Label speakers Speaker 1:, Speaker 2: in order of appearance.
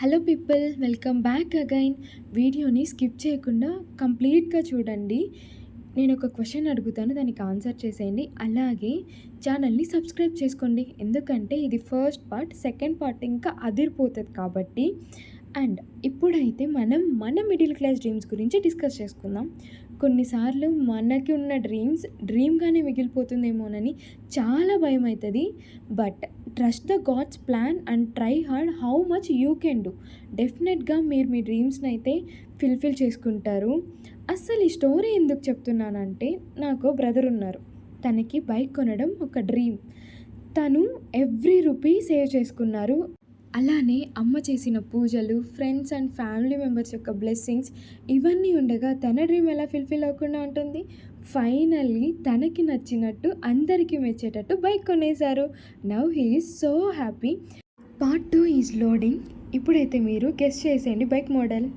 Speaker 1: Hello people, welcome back again. వీడియోని skip చేయకుండా కంప్లీట్గా చూడండి. నేను ఒక క్వశ్చన్ అడుగుతాను, దానికి ఆన్సర్ చేసేయండి. అలాగే ఛానల్ని సబ్స్క్రైబ్ చేసుకోండి, ఎందుకంటే ఇది ఫస్ట్ పార్ట్. సెకండ్ పార్ట్ ఇంకా అదిరిపోతుంది కాబట్టి. అండ్ ఇప్పుడైతే మనం మన మిడిల్ క్లాస్ డ్రీమ్స్ గురించి డిస్కస్ చేసుకుందాం. కొన్నిసార్లు మనకి ఉన్న డ్రీమ్గానే మిగిలిపోతుందేమోనని చాలా భయం అవుతుంది. But trust the God's plan and try hard how much you can do. డెఫినెట్గా మీరు మీ డ్రీమ్స్ని అయితే ఫుల్ఫిల్ చేసుకుంటారు. అస్సలు ఈ స్టోరీ ఎందుకు చెప్తున్నానంటే, నాకు బ్రదర్ ఉన్నారు. తనకి బైక్ కొనడం ఒక డ్రీమ్. తను ఎవ్రీ రూపీ సేవ్ చేసుకున్నారు. అలానే అమ్మ చేసిన పూజలు, ఫ్రెండ్స్ అండ్ ఫ్యామిలీ మెంబర్స్ యొక్క బ్లెస్సింగ్స్ ఇవన్నీ ఉండగా తన డ్రీమ్ ఎలా ఫుల్ఫిల్ అవ్వకుండా ఉంటుంది? ఫైనల్లీ తనకి నచ్చినట్టు, అందరికీ మెచ్చేటట్టు బైక్ కొనేశారు. Now he is so happy. Part 2 is loading. ఇప్పుడైతే మీరు గెస్ చేసేయండి బైక్ మోడల్.